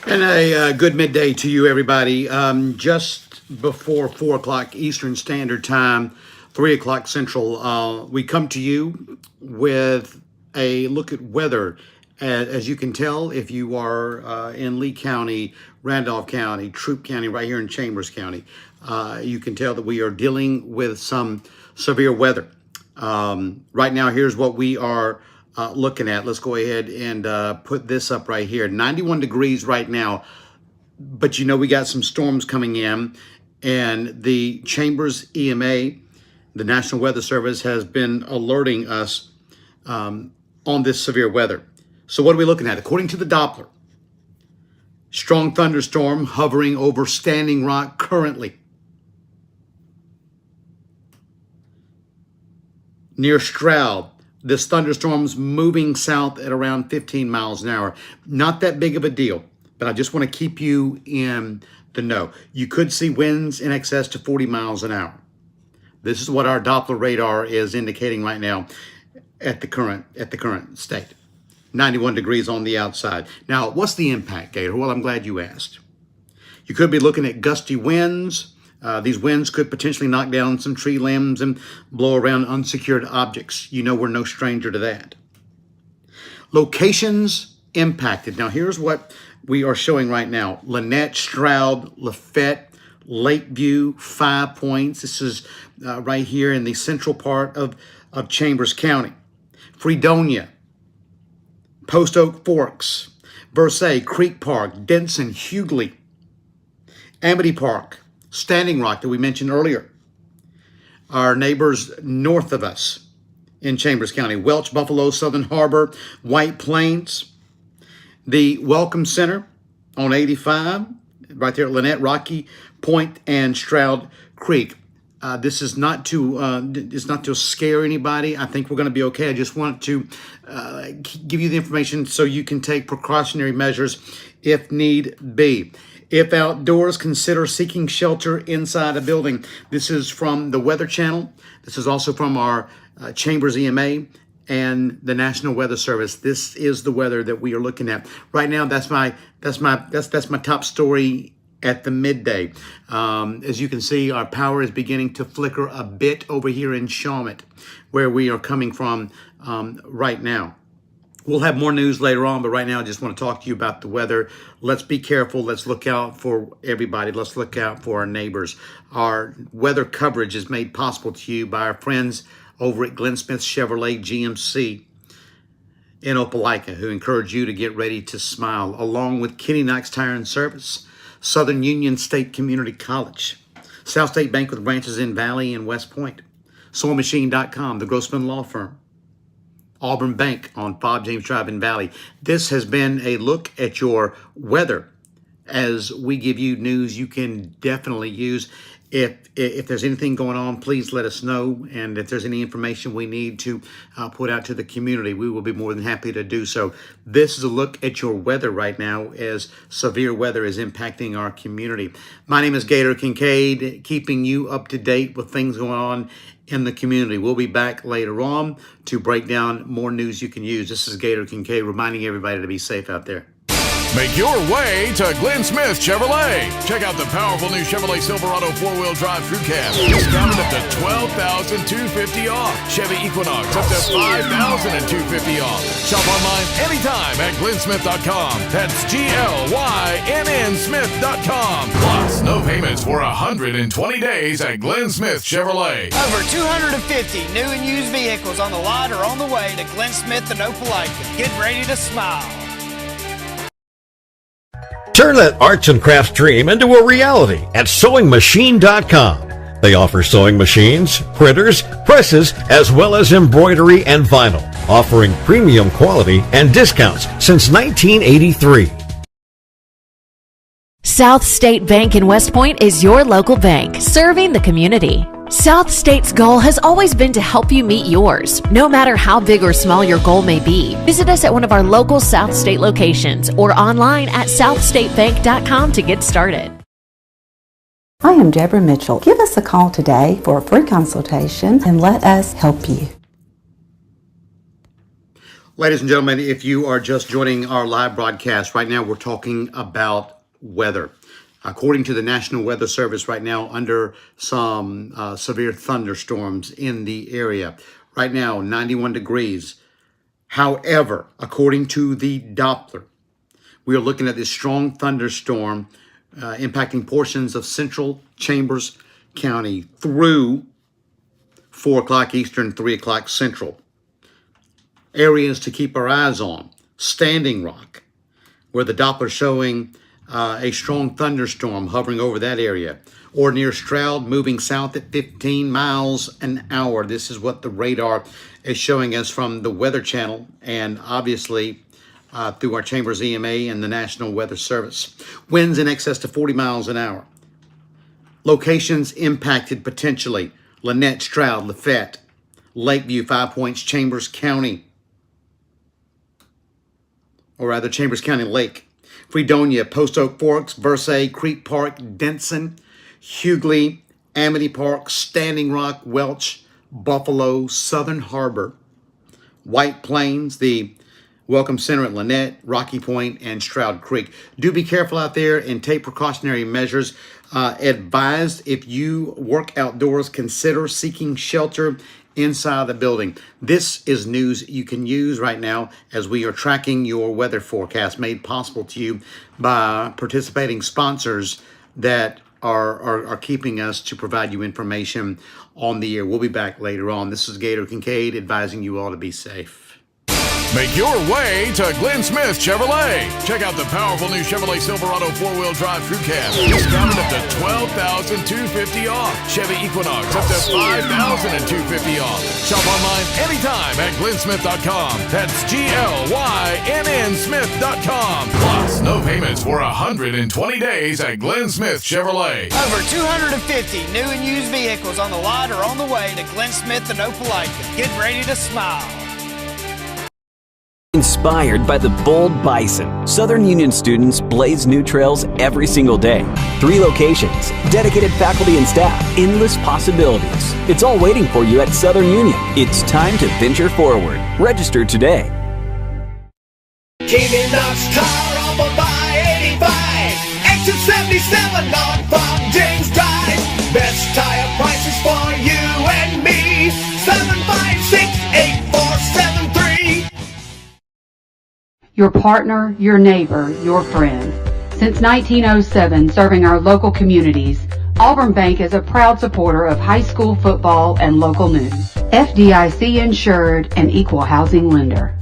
And a good midday to you, everybody. Just before 4 o'clock Eastern Standard Time, 3 o'clock Central, we come to you with a look at weather. As you can tell, if you are in Lee County, Randolph County, Troup County, right here in Chambers County, you can tell that we are dealing with some severe weather. Right now, here's what we are looking at. Let's go ahead and put this up right here. 91 degrees right now, but we got some storms coming in, and the Chambers EMA, the National Weather Service, has been alerting us on this severe weather. So what are we looking at? According to the Doppler, strong thunderstorm hovering over Standing Rock currently. Near Stroud, this thunderstorm's moving south at around 15 miles an hour. Not that big of a deal, but I just want to keep you in the know. You could see winds in excess to 40 miles an hour. This is what our Doppler radar is indicating right now at the current state. 91 degrees on the outside. Now, what's the impact, Gator? Well, I'm glad you asked. You could be looking at gusty winds. These winds could potentially knock down some tree limbs and blow around unsecured objects. We're no stranger to that. Locations impacted. Now, here's what we are showing right now. Lynette, Stroud, Lafette, Lakeview, 5 Points. This is right here in the central part of Chambers County. Fredonia, Post Oak Forks, Versailles, Creek Park, Denson, Hughley, Amity Park, Standing Rock that we mentioned earlier. Our neighbors north of us in Chambers County, Welch, Buffalo, Southern Harbor, White Plains, the Welcome Center on 85, right there at Lynette, Rocky Point, and Stroud Creek. This is not to scare anybody. I think we're going to be okay. I just want to give you the information so you can take precautionary measures if need be. If outdoors, consider seeking shelter inside a building. This is from the Weather Channel. This is also from our Chambers EMA and the National Weather Service. This is the weather that we are looking at right now. That's my top story at the midday. As you can see, our power is beginning to flicker a bit over here in Shawmut, where we are coming from right now. We'll have more news later on, but right now I just want to talk to you about the weather. Let's be careful. Let's look out for everybody. Let's look out for our neighbors. Our weather coverage is made possible to you by our friends over at Glynn Chevrolet GMC in Opelika, who encourage you to get ready to smile, along with Knox Tire and Service, Southern Union State Community College, South State Bank with branches in Valley and West Point, SewingMachine.com, the Grossman Law Firm, Auburn Bank on Bob James Drive in Valley. This has been a look at your weather as we give you news you can definitely use. If there's anything going on, please let us know. And if there's any information we need to put out to the community, we will be more than happy to do so. This is a look at your weather right now as severe weather is impacting our community. My name is Gator Kincaid, keeping you up to date with things going on in the community. We'll be back later on to break down more news you can use. This is Gator Kincaid reminding everybody to be safe out there. Make your way to Glynn Smith Chevrolet. Check out the powerful new Chevrolet Silverado 4-wheel drive crew cab. Discounted up to $12,250 off. Chevy Equinox up to $5,250 off. Shop online anytime at glynsmith.com. That's GLYNN Smith.com. Plus, no payments for 120 days at Glynn Smith Chevrolet. Over 250 new and used vehicles on the lot or on the way to Glynn Smith and Opelika. Get ready to smile. Turn that arts and crafts dream into a reality at SewingMachine.com. They offer sewing machines, printers, presses, as well as embroidery and vinyl, offering premium quality and discounts since 1983. South State Bank in West Point is your local bank, serving the community. South State's goal has always been to help you meet yours, no matter how big or small your goal may be. Visit us at one of our local South State locations or online at southstatebank.com to get started. I am Deborah Mitchell. Give us a call today for a free consultation and let us help you. Ladies and gentlemen, if you are just joining our live broadcast, right now we're talking about weather. According to the National Weather Service, right now under some severe thunderstorms in the area. Right now, 91 degrees. However, according to the Doppler, we are looking at this strong thunderstorm impacting portions of central Chambers County through 4 o'clock Eastern, 3 o'clock Central. Areas to keep our eyes on: Standing Rock, where the Doppler showing a strong thunderstorm hovering over that area, or near Stroud, moving south at 15 miles an hour. This is what the radar is showing us from the Weather Channel, and obviously through our Chambers EMA and the National Weather Service. Winds in excess to 40 miles an hour. Locations impacted potentially: Lynette, Stroud, Lafayette, Lakeview, 5 Points, Chambers County, or rather Chambers County Lake, Fredonia, Post Oak Forks, Versailles, Creek Park, Denson, Hughley, Amity Park, Standing Rock, Welch, Buffalo, Southern Harbor, White Plains, the Welcome Center at Lynette, Rocky Point, and Stroud Creek. Do be careful out there and take precautionary measures. Advised, if you work outdoors, consider seeking shelter inside the building. This is news you can use right now as we are tracking your weather forecast, made possible to you by participating sponsors that are keeping us to provide you information on the air. We'll be back later on. This is Gator Kincaid advising you all to be safe. Make your way to Glynn Smith Chevrolet. Check out the powerful new Chevrolet Silverado 4-wheel drive crew cab. Discounted up to $12,250 off. Chevy Equinox up to $5,250 off. Shop online anytime at glynsmith.com. That's GLYNN Smith.com. Plus, no payments for 120 days at Glynn Smith Chevrolet. Over 250 new and used vehicles on the lot or on the way to Glenn Smith and Opelika. Get ready to smile. Inspired by the bold bison, Southern Union students blaze new trails every single day. 3 locations, dedicated faculty and staff, endless possibilities. It's all waiting for you at Southern Union. It's time to venture forward. Register today. Keeping Knox car on by 85, exit 77 on Farm James Drive. Best tire prices for you and me. 756-8473. Your partner, your neighbor, your friend. Since 1907, serving our local communities, Auburn Bank is a proud supporter of high school football and local news. FDIC insured and equal housing lender.